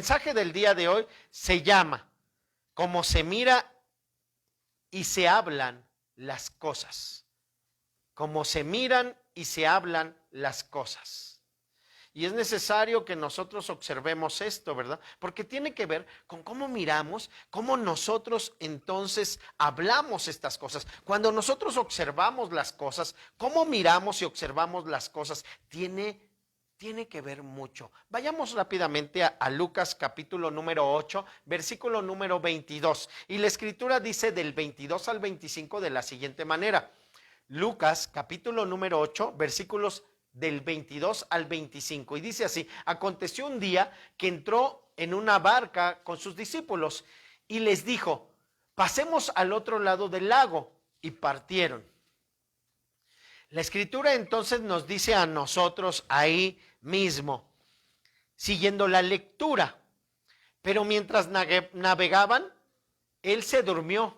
mensaje del día de hoy se llama "Cómo se mira y se hablan las cosas". Cómo se miran y se hablan las cosas. Y es necesario que nosotros observemos esto, ¿verdad? Porque tiene que ver con cómo miramos, cómo nosotros entonces hablamos estas cosas. Cuando nosotros observamos las cosas, cómo miramos y observamos las cosas, tiene que ver mucho. Vayamos rápidamente a Lucas capítulo número 8, versículo número 22. Y la escritura dice del 22 al 25 de la siguiente manera. Lucas capítulo número 8, versículos del 22 al 25. Y dice así: aconteció un día que entró en una barca con sus discípulos y les dijo: pasemos al otro lado del lago. Y partieron. La escritura entonces nos dice a nosotros ahí mismo, siguiendo la lectura: pero mientras navegaban, él se durmió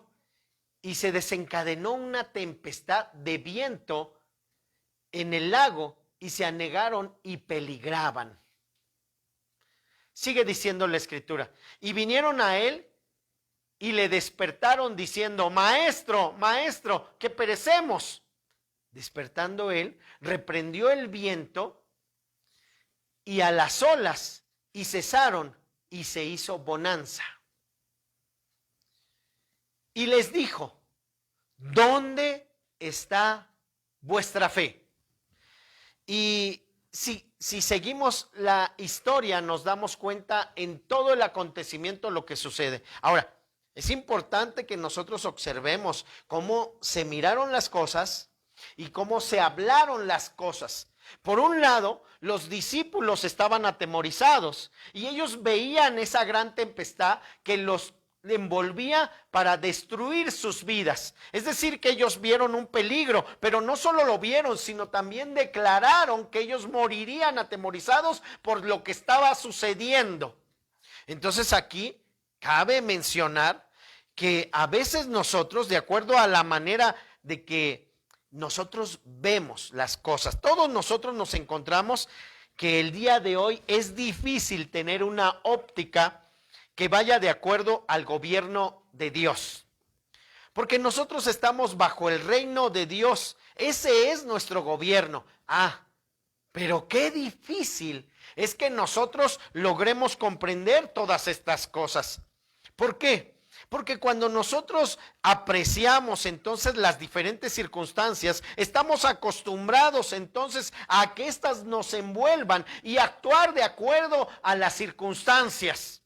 y se desencadenó una tempestad de viento en el lago y se anegaron y peligraban. Sigue diciendo la escritura: y vinieron a él y le despertaron diciendo: maestro, maestro, que perecemos. Despertando él, reprendió el viento y a las olas, y cesaron, y se hizo bonanza. Y les dijo: ¿dónde está vuestra fe? Y si seguimos la historia, nos damos cuenta en todo el acontecimiento lo que sucede. Ahora, es importante que nosotros observemos cómo se miraron las cosas y cómo se hablaron las cosas. Por un lado, los discípulos estaban atemorizados y ellos veían esa gran tempestad que los envolvía para destruir sus vidas. Es decir, que ellos vieron un peligro, pero no solo lo vieron, sino también declararon que ellos morirían atemorizados por lo que estaba sucediendo. Entonces aquí cabe mencionar que a veces nosotros, de acuerdo a la manera de que nosotros vemos las cosas, todos nosotros nos encontramos que el día de hoy es difícil tener una óptica que vaya de acuerdo al gobierno de Dios. Porque nosotros estamos bajo el reino de Dios. Ese es nuestro gobierno. Pero qué difícil es que nosotros logremos comprender todas estas cosas. ¿Por qué? Porque cuando nosotros apreciamos entonces las diferentes circunstancias, estamos acostumbrados entonces a que éstas nos envuelvan y actuar de acuerdo a las circunstancias.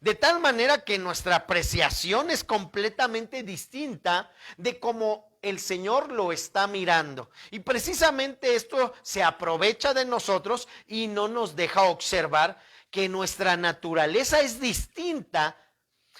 De tal manera que nuestra apreciación es completamente distinta de cómo el Señor lo está mirando. Y precisamente esto se aprovecha de nosotros y no nos deja observar que nuestra naturaleza es distinta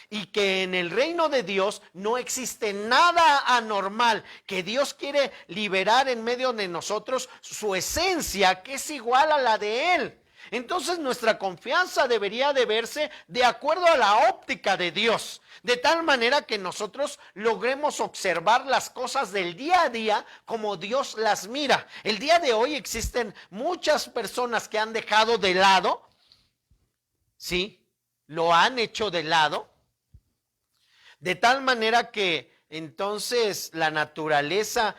y que en el reino de Dios no existe nada anormal, que Dios quiere liberar en medio de nosotros su esencia, que es igual a la de Él. Entonces nuestra confianza debería de verse de acuerdo a la óptica de Dios, de tal manera que nosotros logremos observar las cosas del día a día como Dios las mira. El día de hoy existen muchas personas que han dejado de lado, sí, lo han hecho de lado, de tal manera que entonces la naturaleza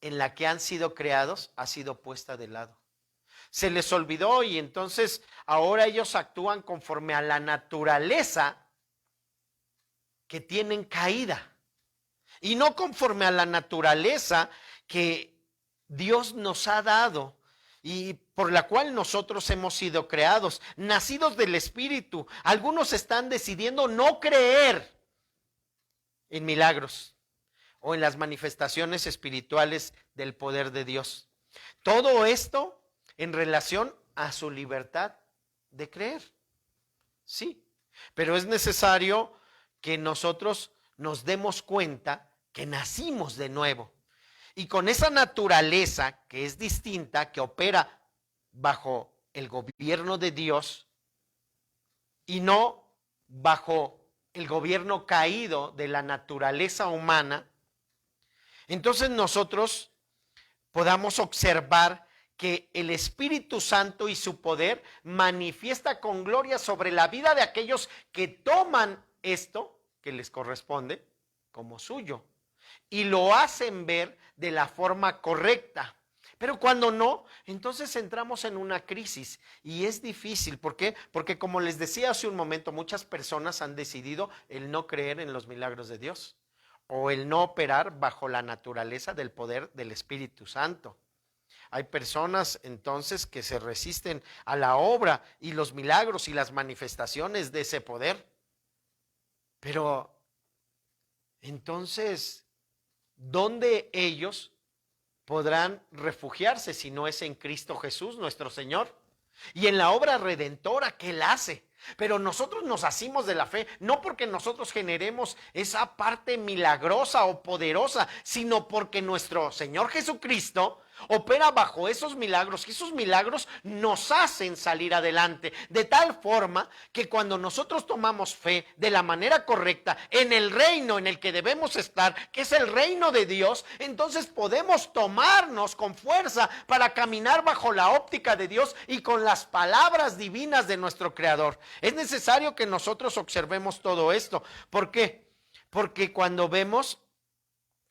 en la que han sido creados ha sido puesta de lado. Se les olvidó y entonces ahora ellos actúan conforme a la naturaleza que tienen caída y no conforme a la naturaleza que Dios nos ha dado y por la cual nosotros hemos sido creados, nacidos del Espíritu. Algunos están decidiendo no creer en milagros o en las manifestaciones espirituales del poder de Dios. Todo esto en relación a su libertad de creer. Sí, pero es necesario que nosotros nos demos cuenta que nacimos de nuevo. Y con esa naturaleza que es distinta, que opera bajo el gobierno de Dios y no bajo el gobierno caído de la naturaleza humana, entonces nosotros podamos observar que el Espíritu Santo y su poder manifiesta con gloria sobre la vida de aquellos que toman esto que les corresponde como suyo y lo hacen ver de la forma correcta. Pero cuando no, entonces entramos en una crisis y es difícil. ¿Por qué? Porque como les decía hace un momento, muchas personas han decidido el no creer en los milagros de Dios o el no operar bajo la naturaleza del poder del Espíritu Santo. Hay personas entonces que se resisten a la obra y los milagros y las manifestaciones de ese poder. Pero entonces, ¿dónde ellos podrán refugiarse si no es en Cristo Jesús, nuestro Señor? Y en la obra redentora que Él hace. Pero nosotros nos asimos de la fe, no porque nosotros generemos esa parte milagrosa o poderosa, sino porque nuestro Señor Jesucristo opera bajo esos milagros, y esos milagros nos hacen salir adelante, de tal forma que cuando nosotros tomamos fe de la manera correcta en el reino en el que debemos estar, que es el reino de Dios, entonces podemos tomarnos con fuerza para caminar bajo la óptica de Dios y con las palabras divinas de nuestro Creador. Es necesario que nosotros observemos todo esto. ¿Por qué? Porque cuando vemos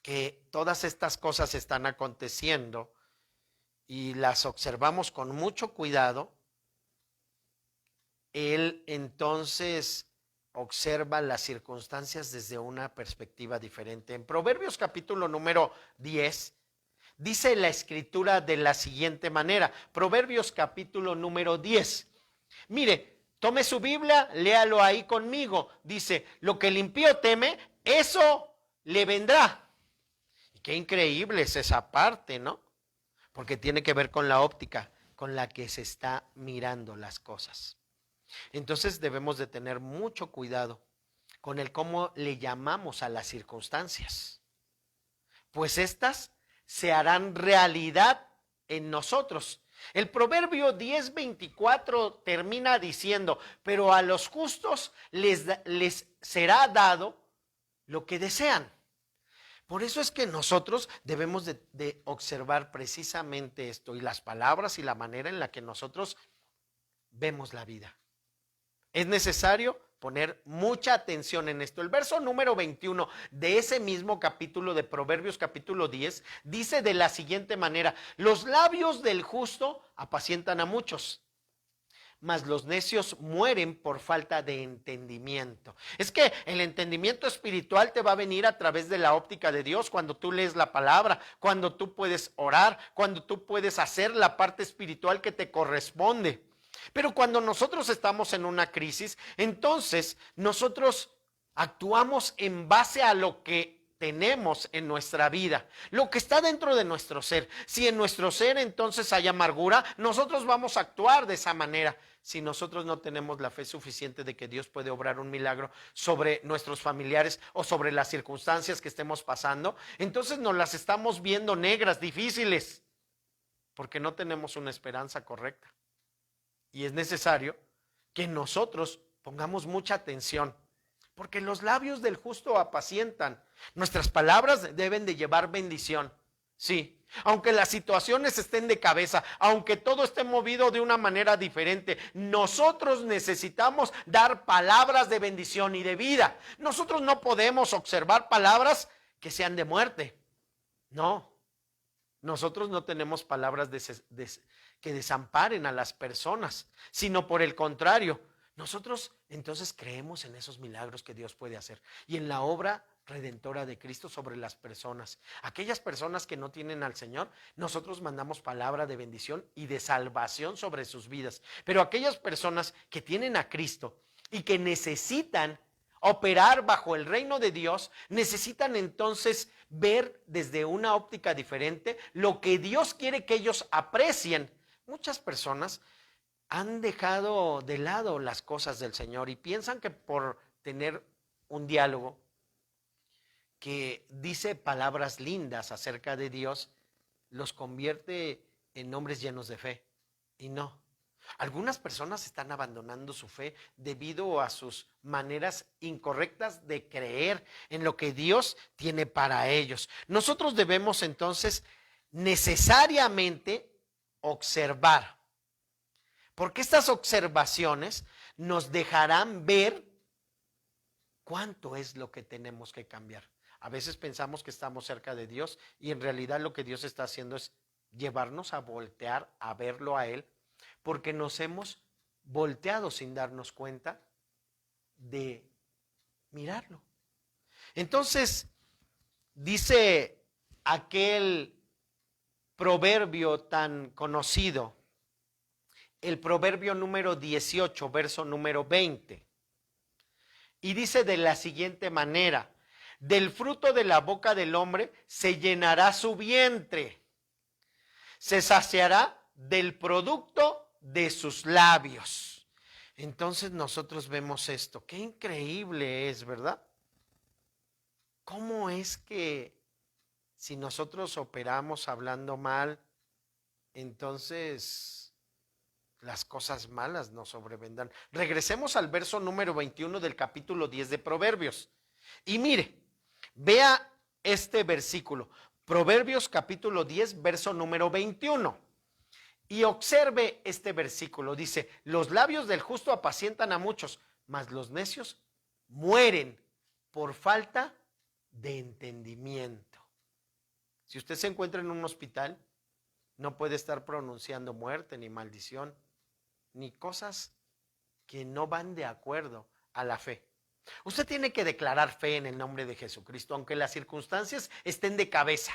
que todas estas cosas están aconteciendo y las observamos con mucho cuidado, Él entonces observa las circunstancias desde una perspectiva diferente. En Proverbios capítulo número 10, dice la escritura de la siguiente manera. Proverbios capítulo número 10. Mire, tome su Biblia, léalo ahí conmigo. Dice, lo que el impío teme, eso le vendrá. Y qué increíble es esa parte, ¿no? Porque tiene que ver con la óptica con la que se está mirando las cosas. Entonces debemos de tener mucho cuidado con el cómo le llamamos a las circunstancias. Pues estas se harán realidad en nosotros. El Proverbio 10:24 termina diciendo, pero a los justos les será dado lo que desean. Por eso es que nosotros debemos de observar precisamente esto y las palabras y la manera en la que nosotros vemos la vida. Es necesario poner mucha atención en esto. El verso número 21 de ese mismo capítulo de Proverbios capítulo 10 dice de la siguiente manera, los labios del justo apacientan a muchos, mas los necios mueren por falta de entendimiento. Es que el entendimiento espiritual te va a venir a través de la óptica de Dios cuando tú lees la palabra, cuando tú puedes orar, cuando tú puedes hacer la parte espiritual que te corresponde. Pero cuando nosotros estamos en una crisis, entonces nosotros actuamos en base a lo que tenemos en nuestra vida, lo que está dentro de nuestro ser. Si en nuestro ser entonces hay amargura, nosotros vamos a actuar de esa manera. Si nosotros no tenemos la fe suficiente de que Dios puede obrar un milagro sobre nuestros familiares o sobre las circunstancias que estemos pasando, entonces nos las estamos viendo negras, difíciles, porque no tenemos una esperanza correcta. Y es necesario que nosotros pongamos mucha atención, porque los labios del justo apacientan. Nuestras palabras deben de llevar bendición. Sí, aunque las situaciones estén de cabeza, aunque todo esté movido de una manera diferente, nosotros necesitamos dar palabras de bendición y de vida. Nosotros no podemos observar palabras que sean de muerte. No, nosotros no tenemos palabras que desamparen a las personas, sino por el contrario, nosotros entonces creemos en esos milagros que Dios puede hacer y en la obra redentora de Cristo sobre las personas. Aquellas personas que no tienen al Señor, nosotros mandamos palabra de bendición y de salvación sobre sus vidas. Pero aquellas personas que tienen a Cristo y que necesitan operar bajo el reino de Dios, necesitan entonces ver desde una óptica diferente lo que Dios quiere que ellos aprecien. Muchas personas han dejado de lado las cosas del Señor y piensan que por tener un diálogo que dice palabras lindas acerca de Dios, los convierte en hombres llenos de fe. Y no. Algunas personas están abandonando su fe debido a sus maneras incorrectas de creer en lo que Dios tiene para ellos. Nosotros debemos entonces necesariamente observar. Porque estas observaciones nos dejarán ver cuánto es lo que tenemos que cambiar. A veces pensamos que estamos cerca de Dios y en realidad lo que Dios está haciendo es llevarnos a voltear, a verlo a Él, porque nos hemos volteado sin darnos cuenta de mirarlo. Entonces, dice aquel proverbio tan conocido, el proverbio número 18, verso número 20, y dice de la siguiente manera: del fruto de la boca del hombre se llenará su vientre, se saciará del producto de sus labios. Entonces nosotros vemos esto, qué increíble es, ¿verdad? ¿Cómo es que si nosotros operamos hablando mal, entonces las cosas malas nos sobrevendrán? Regresemos al verso número 21 del capítulo 10 de Proverbios. Y mire, vea este versículo, Proverbios capítulo 10, verso número 21. Y observe este versículo, dice: los labios del justo apacientan a muchos, mas los necios mueren por falta de entendimiento. Si usted se encuentra en un hospital, no puede estar pronunciando muerte, ni maldición, ni cosas que no van de acuerdo a la fe. Usted tiene que declarar fe en el nombre de Jesucristo, aunque las circunstancias estén de cabeza.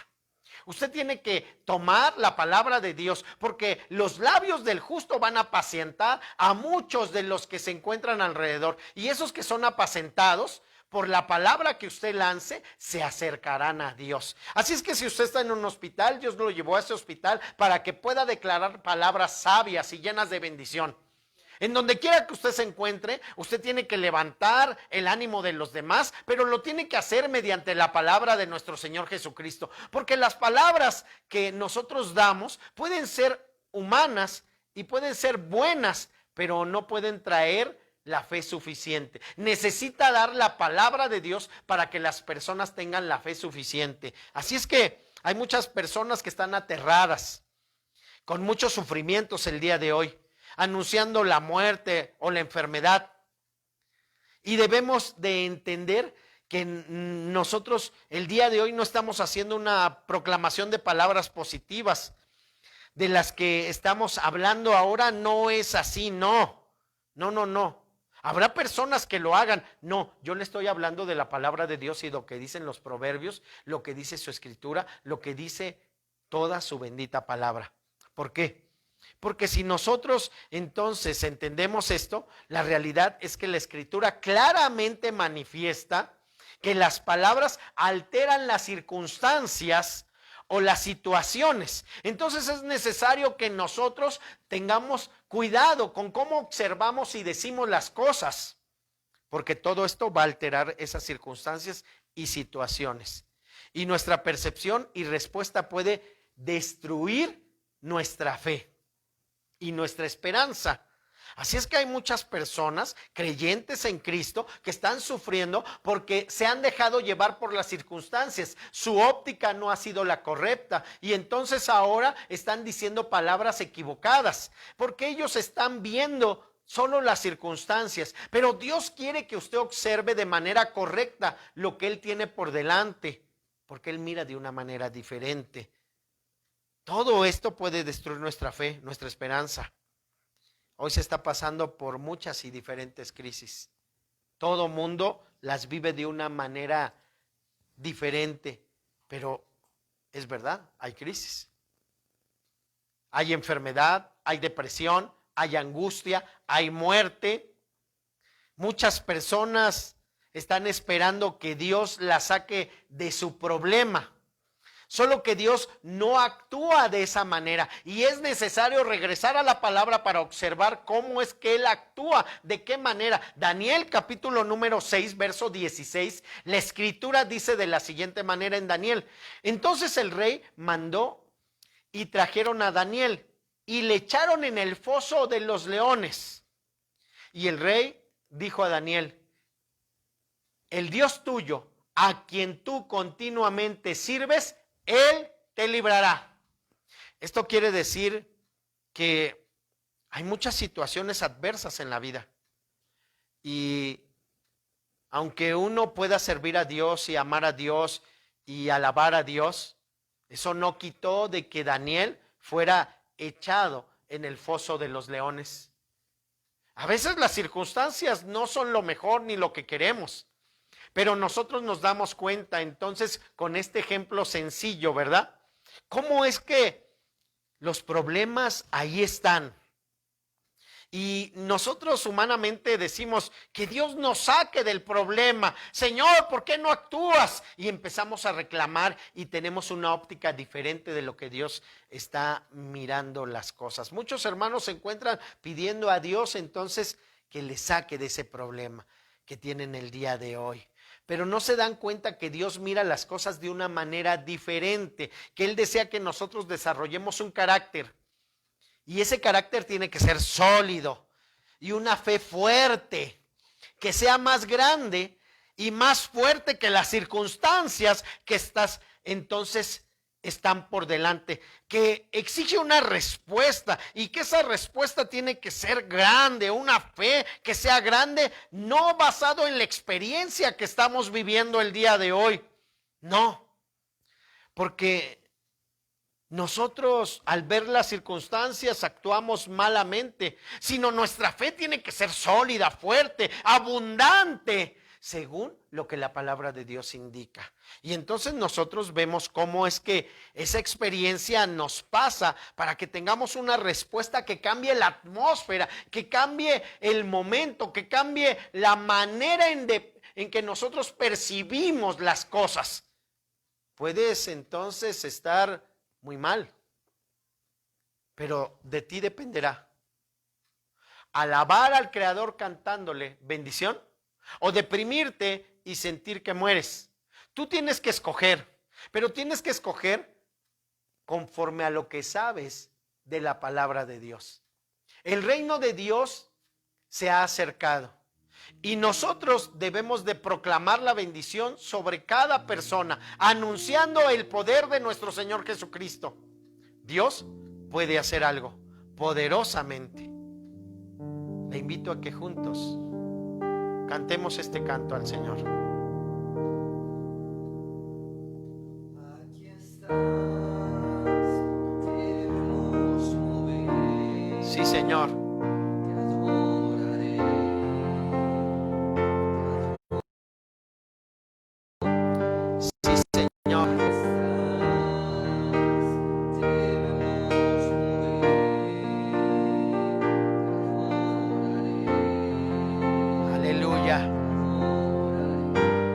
Usted tiene que tomar la palabra de Dios, porque los labios del justo van a apacentar a muchos de los que se encuentran alrededor, y esos que son apacentados por la palabra que usted lance, se acercarán a Dios. Así es que si usted está en un hospital, Dios lo llevó a ese hospital para que pueda declarar palabras sabias y llenas de bendición. En donde quiera que usted se encuentre, usted tiene que levantar el ánimo de los demás, pero lo tiene que hacer mediante la palabra de nuestro Señor Jesucristo. Porque las palabras que nosotros damos pueden ser humanas y pueden ser buenas, pero no pueden traer la fe suficiente. Necesita dar la palabra de Dios para que las personas tengan la fe suficiente. Así es que hay muchas personas que están aterradas, con muchos sufrimientos el día de hoy, anunciando la muerte o la enfermedad. Y debemos de entender que nosotros el día de hoy no estamos haciendo una proclamación de palabras positivas. De las que estamos hablando ahora no es así, no. Habrá personas que lo hagan. No, yo le estoy hablando de la palabra de Dios y lo que dicen los proverbios, lo que dice su escritura, lo que dice toda su bendita palabra. ¿Por qué? Porque si nosotros entonces entendemos esto, la realidad es que la escritura claramente manifiesta que las palabras alteran las circunstancias o las situaciones. Entonces es necesario que nosotros tengamos cuidado con cómo observamos y decimos las cosas, porque todo esto va a alterar esas circunstancias y situaciones. Y nuestra percepción y respuesta puede destruir nuestra fe y nuestra esperanza. Así es que hay muchas personas creyentes en Cristo que están sufriendo porque se han dejado llevar por las circunstancias. Su óptica no ha sido la correcta y entonces ahora están diciendo palabras equivocadas porque ellos están viendo solo las circunstancias. Pero Dios quiere que usted observe de manera correcta lo que Él tiene por delante, porque Él mira de una manera diferente. Todo esto puede destruir nuestra fe, nuestra esperanza. Hoy se está pasando por muchas y diferentes crisis. Todo mundo las vive de una manera diferente, pero es verdad, hay crisis. Hay enfermedad, hay depresión, hay angustia, hay muerte. Muchas personas están esperando que Dios las saque de su problema. Solo que Dios no actúa de esa manera y es necesario regresar a la palabra para observar cómo es que Él actúa, de qué manera. Daniel capítulo número 6, verso 16, la escritura dice de la siguiente manera en Daniel: entonces el rey mandó y trajeron a Daniel y le echaron en el foso de los leones. Y el rey dijo a Daniel: el Dios tuyo, a quien tú continuamente sirves, Él te librará. Esto quiere decir que hay muchas situaciones adversas en la vida. Y aunque uno pueda servir a Dios y amar a Dios y alabar a Dios, eso no quitó de que Daniel fuera echado en el foso de los leones. A veces las circunstancias no son lo mejor ni lo que queremos, pero nosotros nos damos cuenta entonces con este ejemplo sencillo, ¿verdad? ¿Cómo es que los problemas ahí están? Y nosotros humanamente decimos que Dios nos saque del problema. Señor, ¿por qué no actúas? Y empezamos a reclamar y tenemos una óptica diferente de lo que Dios está mirando las cosas. Muchos hermanos se encuentran pidiendo a Dios entonces que les saque de ese problema que tienen el día de hoy. Pero no se dan cuenta que Dios mira las cosas de una manera diferente, que Él desea que nosotros desarrollemos un carácter. Y ese carácter tiene que ser sólido y una fe fuerte, que sea más grande y más fuerte que las circunstancias que entonces están por delante, que exige una respuesta y que esa respuesta tiene que ser grande, una fe que sea grande, no basado en la experiencia que estamos viviendo el día de hoy, no, porque nosotros al ver las circunstancias actuamos malamente, sino nuestra fe tiene que ser sólida, fuerte, abundante, según lo que la palabra de Dios indica. Y entonces nosotros vemos cómo es que esa experiencia nos pasa para que tengamos una respuesta que cambie la atmósfera, que cambie el momento, que cambie la manera en que nosotros percibimos las cosas. Puedes entonces estar muy mal, pero de ti dependerá alabar al Creador cantándole bendición o deprimirte y sentir que mueres. Tú tienes que escoger, pero tienes que escoger conforme a lo que sabes de la palabra de Dios. El reino de Dios se ha acercado y nosotros debemos de proclamar la bendición sobre cada persona, anunciando el poder de nuestro Señor Jesucristo. Dios puede hacer algo poderosamente. Le invito a que juntos cantemos este canto al Señor. Aquí estás, debemos mover. Sí, Señor.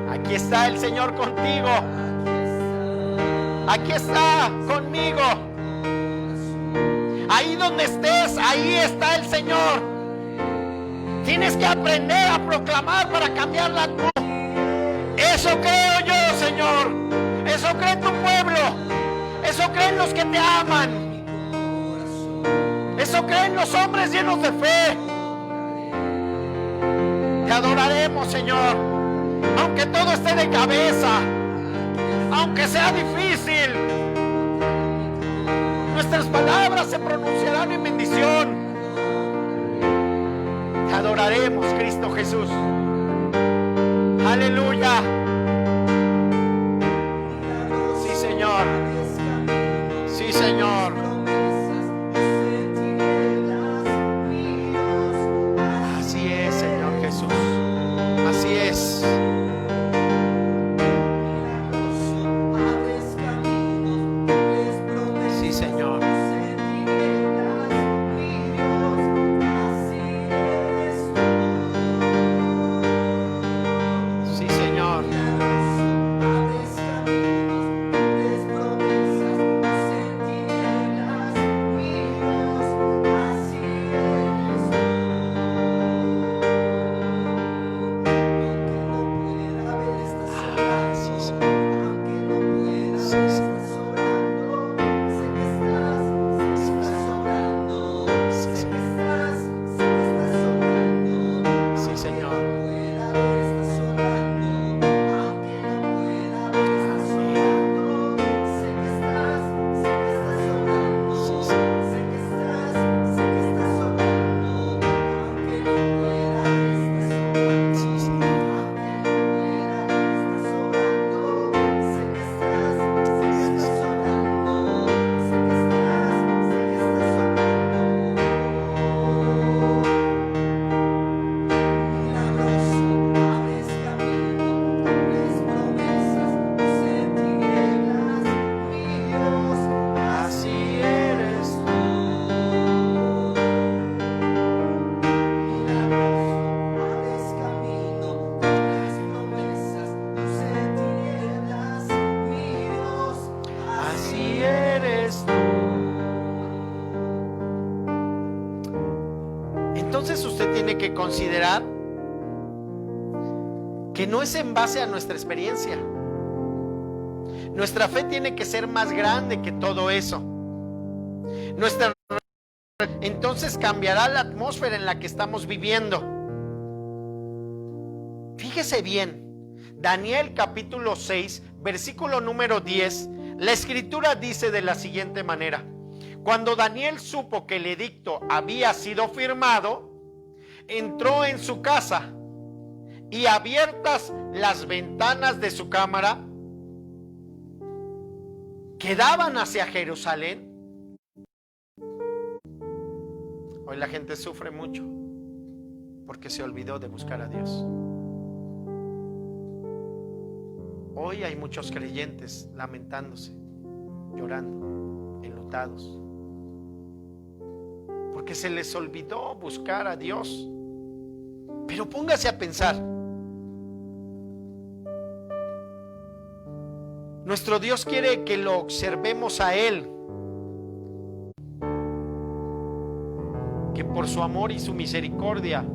Aquí está el Señor contigo. Aquí está conmigo. Ahí donde estés, ahí está el Señor. Tienes que aprender a proclamar para cambiar la atmósfera. Eso creo yo, Señor. Eso cree tu pueblo. Eso creen los que te aman. Eso creen los hombres llenos de fe. Te adoraremos, Señor. Aunque todo esté de cabeza, aunque sea difícil, nuestras palabras se pronunciarán en bendición. Te adoraremos, Cristo Jesús. Aleluya. Sí, Señor. Sí, Señor. Así es, Señor Jesús. Así es. Sí, Señor. Sí, Señor. entonces usted tiene que considerar que no es en base a nuestra experiencia. Nuestra fe tiene que ser más grande que todo eso. Entonces cambiará la atmósfera en la que estamos viviendo. Fíjese bien, Daniel capítulo 6, versículo número 10, la escritura dice de la siguiente manera: cuando Daniel supo que el edicto había sido firmado, entró en su casa y abiertas las ventanas de su cámara que daban hacia Jerusalén. Hoy la gente sufre mucho porque se olvidó de buscar a Dios. Hoy hay muchos creyentes lamentándose, llorando, enlutados, porque se les olvidó buscar a Dios. Pero póngase a pensar, nuestro Dios quiere que lo observemos a Él, que por su amor y su misericordia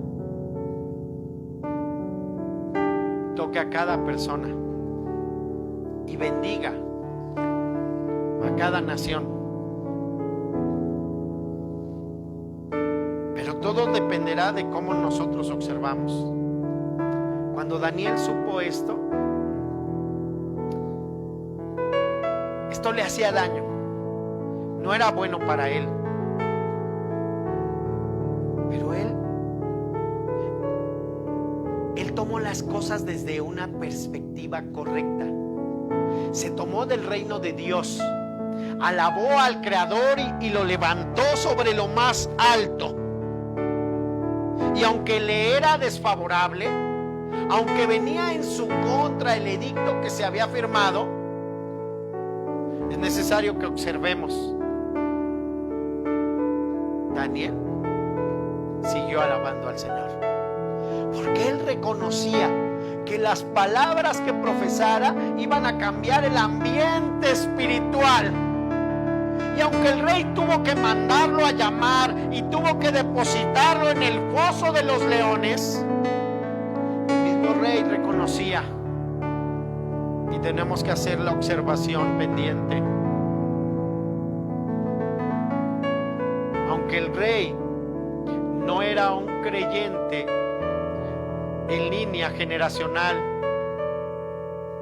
toque a cada persona y bendiga a cada nación. Pero todo dependerá de cómo nosotros observamos. Cuando Daniel supo esto le hacía daño, no era bueno para él. Pero él tomó las cosas desde una perspectiva correcta. Se tomó del reino de Dios, alabó al Creador y lo levantó sobre lo más alto. Y aunque le era desfavorable, aunque venía en su contra el edicto que se había firmado, es necesario que observemos. Daniel siguió alabando al Señor, porque él reconocía que las palabras que profesara iban a cambiar el ambiente espiritual. Y aunque el rey tuvo que mandarlo a llamar y tuvo que depositarlo en el foso de los leones, el mismo rey reconocía. Y tenemos que hacer la observación pendiente. Aunque el rey no era un creyente en línea generacional,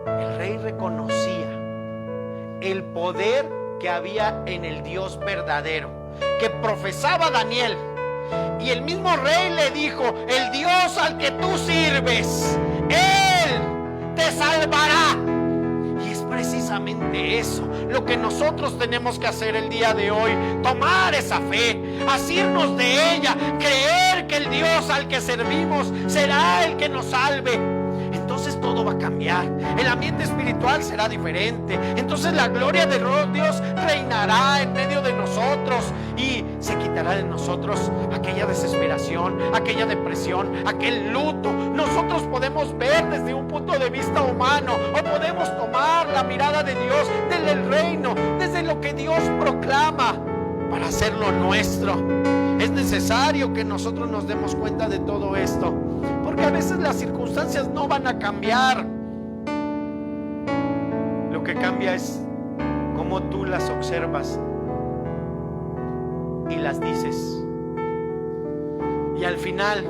el rey reconocía el poder que había en el Dios verdadero, que profesaba Daniel. Y el mismo rey le dijo: el Dios al que tú sirves, Él te salvará. Y es precisamente eso lo que nosotros tenemos que hacer el día de hoy: tomar esa fe, asirnos de ella, creer que el Dios al que servimos será el que nos salve. Entonces todo va a cambiar, el ambiente espiritual será diferente. Entonces la gloria de Dios reinará en medio de nosotros y se quitará de nosotros aquella desesperación, aquella depresión, aquel luto. Nosotros podemos ver desde un punto de vista humano, o podemos tomar la mirada de Dios desde el reino, desde lo que Dios proclama, para hacerlo nuestro. Es necesario que nosotros nos demos cuenta de todo esto, porque a veces las circunstancias no van a cambiar. Lo que cambia es cómo tú las observas y las dices. Y al final,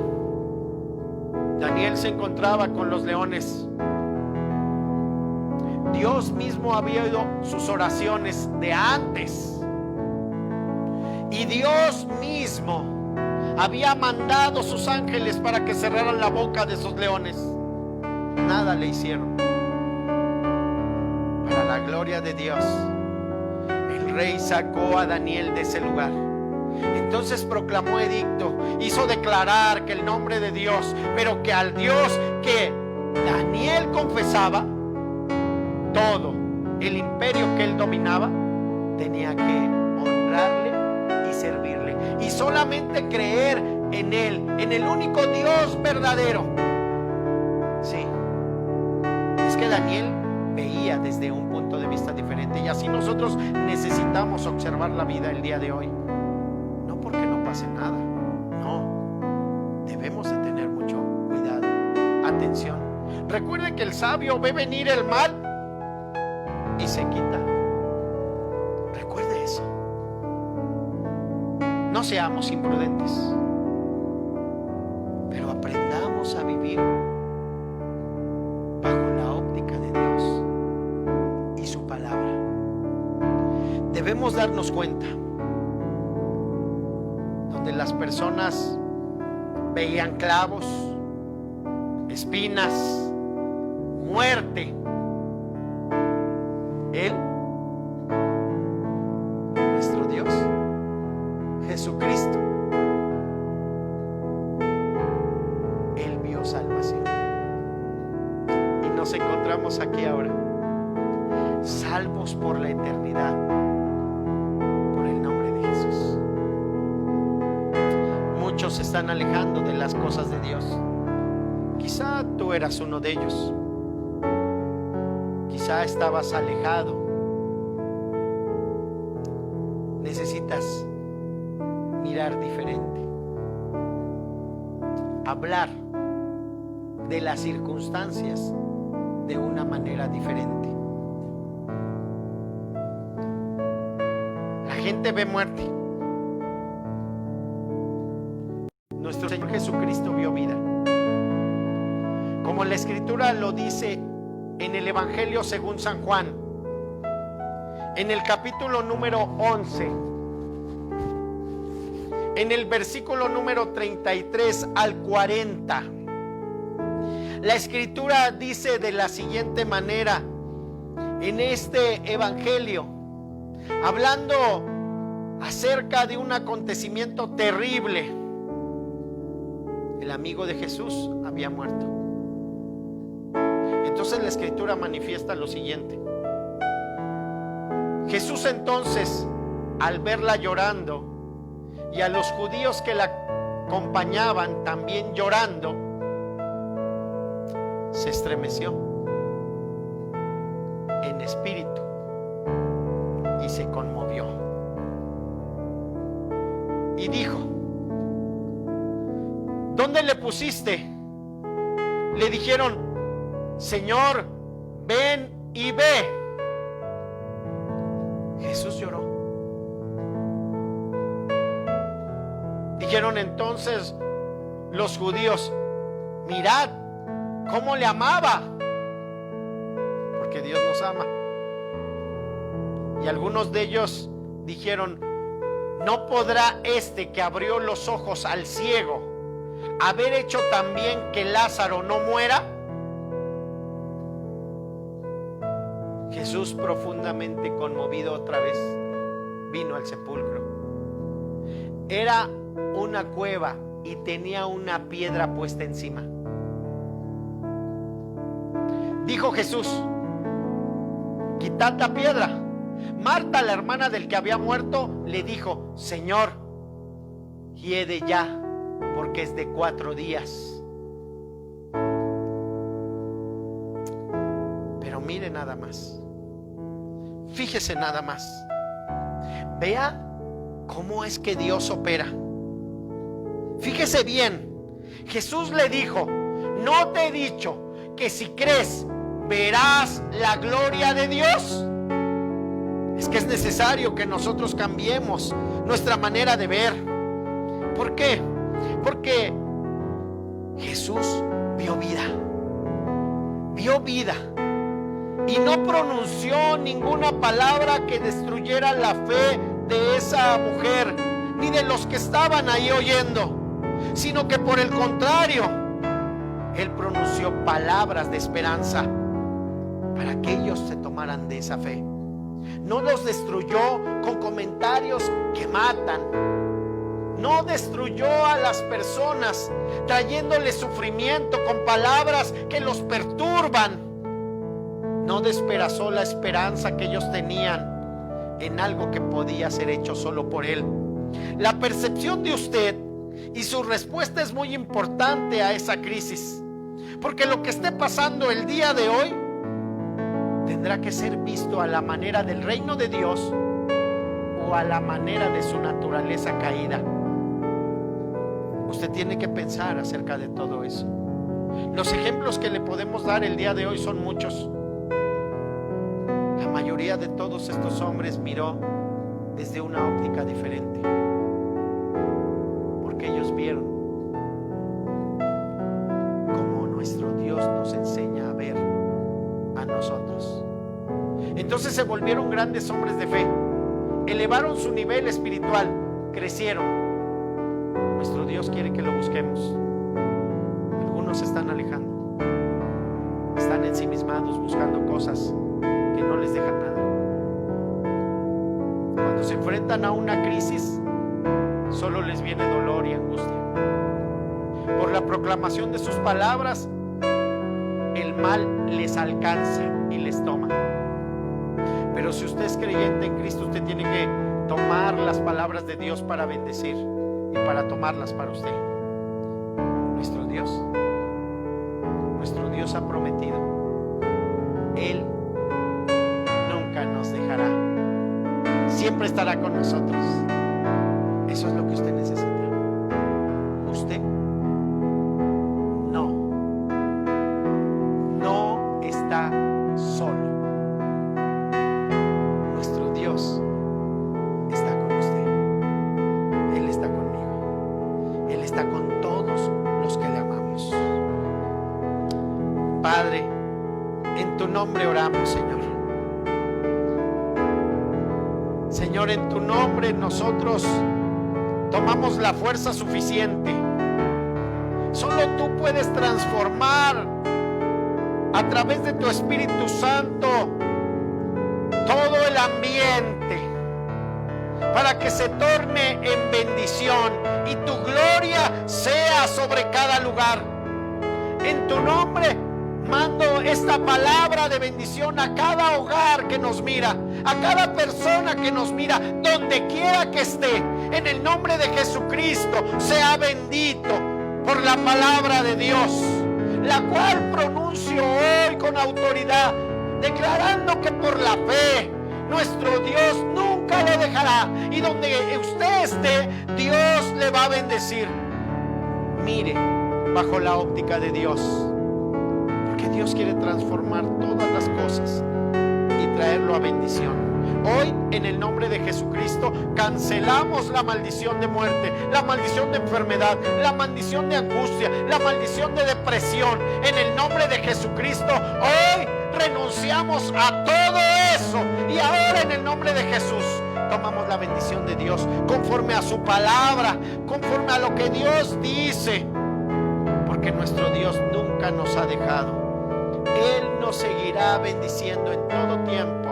Daniel se encontraba con los leones. Dios mismo había oído sus oraciones de antes. Y Dios mismo había mandado sus ángeles para que cerraran la boca de esos leones. Nada le hicieron. Para la gloria de Dios, el rey sacó a Daniel de ese lugar. Entonces proclamó edicto, hizo declarar que el nombre de Dios, pero que al Dios que Daniel confesaba, todo el imperio que él dominaba tenía que honrarle y servirle, y solamente creer en Él, en el único Dios verdadero. Sí, es que Daniel veía desde un punto de vista diferente, y así nosotros necesitamos observar la vida el día de hoy. No porque no pase nada, no, debemos de tener mucho cuidado, atención. Recuerde que el sabio ve venir el mal y se quita. Recuerde eso. No seamos imprudentes, pero aprendamos a vivir bajo la óptica de Dios y su palabra. Debemos darnos cuenta, donde las personas veían clavos, espinas, muerte, Él, nuestro Dios, Jesucristo, Él vio salvación. Y nos encontramos aquí ahora, salvos por la eternidad, por el nombre de Jesús. Muchos se están alejando de las cosas de Dios. Quizá tú eras uno de ellos. Quizá estabas alejado. Necesitas mirar diferente, hablar de las circunstancias de una manera diferente. La gente ve muerte. Nuestro Señor Jesucristo vio vida. Como la Escritura lo dice en el Evangelio según San Juan, en el capítulo número 11, en el versículo número 33 al 40, la Escritura dice de la siguiente manera, en este Evangelio, hablando acerca de un acontecimiento terrible. El amigo de Jesús había muerto. Entonces la Escritura manifiesta lo siguiente. Jesús entonces, al verla llorando, y a los judíos que la acompañaban también llorando, se estremeció en espíritu y se conmovió. Y dijo: ¿dónde le pusiste? Le dijeron: Señor, ven y ve. Jesús lloró. Dijeron entonces los judíos: mirad cómo le amaba, porque Dios nos ama. Y algunos de ellos dijeron: ¿no podrá este que abrió los ojos al ciego haber hecho también que Lázaro no muera? Jesús, profundamente conmovido otra vez, vino al sepulcro. Era una cueva y tenía una piedra puesta encima. Dijo Jesús: quitad la piedra. Marta, la hermana del que había muerto, le dijo: Señor, hiede ya, porque es de 4 días. Pero mire nada más, fíjese nada más, vea cómo es que Dios opera. Fíjese bien, Jesús le dijo: ¿no te he dicho que si crees verás la gloria de Dios? Es que es necesario que nosotros cambiemos nuestra manera de ver. ¿Por qué? Porque Jesús vio vida. Vio vida. Y no pronunció ninguna palabra que destruyera la fe de esa mujer, ni de los que estaban ahí oyendo, sino que por el contrario, Él pronunció palabras de esperanza para que ellos se tomaran de esa fe. No los destruyó con comentarios que matan. No destruyó a las personas trayéndoles sufrimiento con palabras que los perturban. No despedazó la esperanza que ellos tenían en algo que podía ser hecho solo por Él. La percepción de usted y su respuesta es muy importante a esa crisis, porque lo que esté pasando el día de hoy tendrá que ser visto a la manera del reino de Dios o a la manera de su naturaleza caída. Usted tiene que pensar acerca de todo eso. Los ejemplos que le podemos dar el día de hoy son muchos. La mayoría de todos estos hombres miró desde una óptica diferente, porque ellos vieron como nuestro Dios nos enseña a ver a nosotros. Entonces se volvieron grandes hombres de fe, elevaron su nivel espiritual, crecieron. Nuestro Dios quiere que lo busquemos. Algunos se están alejando, están ensimismados buscando cosas que no les dejan nada. Cuando se enfrentan a una crisis, solo les viene dolor y angustia. Por la proclamación de sus palabras, el mal les alcanza y les toma. Pero si usted es creyente en Cristo, usted tiene que tomar las palabras de Dios para bendecir y para tomarlas para usted. Nuestro Dios ha prometido, Él nunca nos dejará, siempre estará con nosotros. Eso es lo que usted necesita. Usted no está solo. Nuestro Dios está con usted. Él está conmigo. Él está con todos los que le amamos. Padre, en tu nombre oramos, Señor. Señor, en tu nombre nosotros tomamos la fuerza suficiente. Solo tú puedes transformar a través de tu Espíritu Santo todo el ambiente para que se torne en bendición y tu gloria sea sobre cada lugar. En tu nombre mando esta palabra de bendición a cada hogar que nos mira, a cada persona que nos mira, donde quiera que esté. En el nombre de Jesucristo, sea bendito por la palabra de Dios, la cual pronuncio hoy con autoridad, declarando que por la fe nuestro Dios nunca lo dejará, y donde usted esté, Dios le va a bendecir. Mire bajo la óptica de Dios, porque Dios quiere transformar todas las cosas y traerlo a bendición. Hoy, en el nombre de Jesucristo, cancelamos la maldición de muerte, la maldición de enfermedad, la maldición de angustia, la maldición de depresión. En el nombre de Jesucristo, hoy renunciamos a todo eso, y ahora en el nombre de Jesús tomamos la bendición de Dios conforme a su palabra, conforme a lo que Dios dice, porque nuestro Dios nunca nos ha dejado. Él nos seguirá bendiciendo en todo tiempo.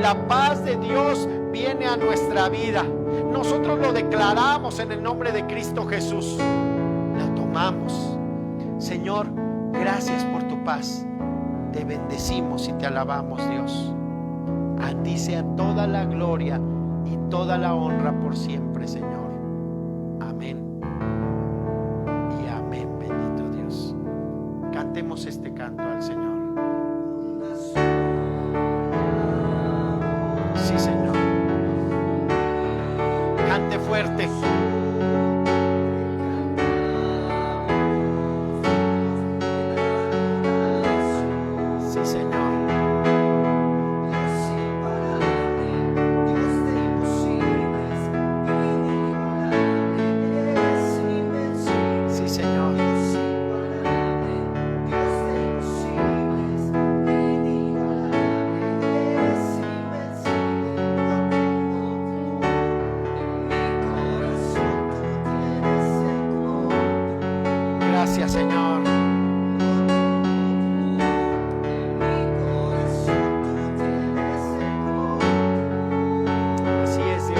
La paz de Dios viene a nuestra vida. Nosotros lo declaramos en el nombre de Cristo Jesús. Lo tomamos. Señor, gracias por tu paz. Te bendecimos y te alabamos, Dios. A ti sea toda la gloria y toda la honra por siempre, Señor. Amén y amén. Bendito Dios. Cantemos este canto al Señor. Sí, Señor. Cante fuerte. Sí, Señor. Sí, Señor. Gracias, Señor. Así es, Dios.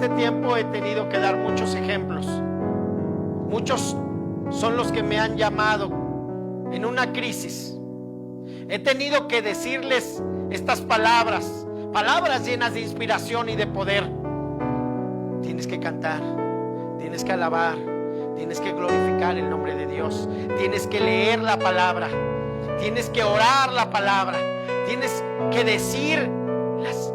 este tiempo he tenido que dar muchos ejemplos. Muchos son los que me han llamado en una crisis. He tenido que decirles estas palabras, palabras llenas de inspiración y de poder. Tienes que cantar, tienes que alabar, tienes que glorificar el nombre de Dios, tienes que leer la palabra, tienes que orar la palabra, tienes que decir las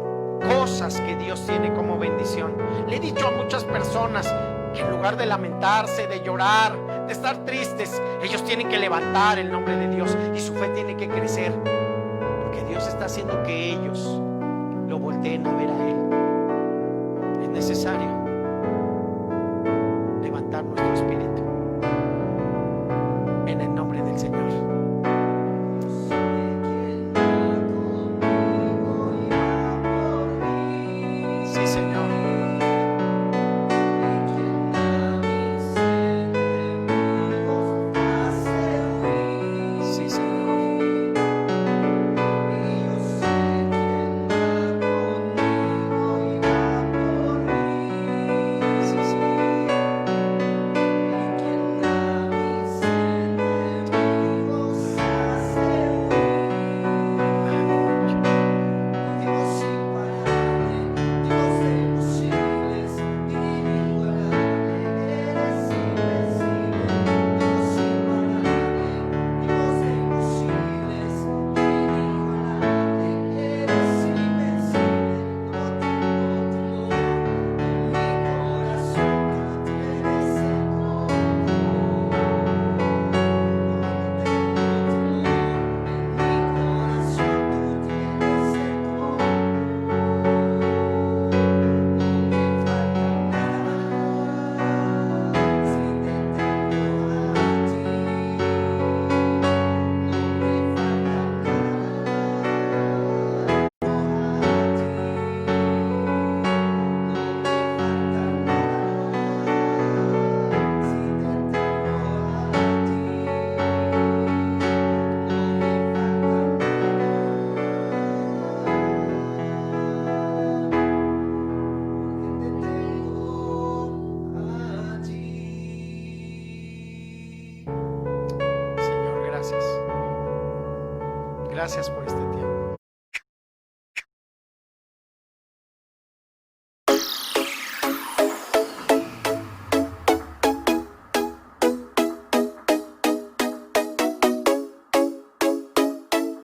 cosas que Dios tiene como bendición. Le he dicho a muchas personas que en lugar de lamentarse, de llorar, de estar tristes, ellos tienen que levantar el nombre de Dios y su fe tiene que crecer, porque Dios está haciendo que ellos lo volteen a ver a Él. Es necesario levantar nuestro espíritu en el nombre del Señor. Sí, Señor. Sí, Señor. Sí, Señor, gracias. Gracias por este tiempo.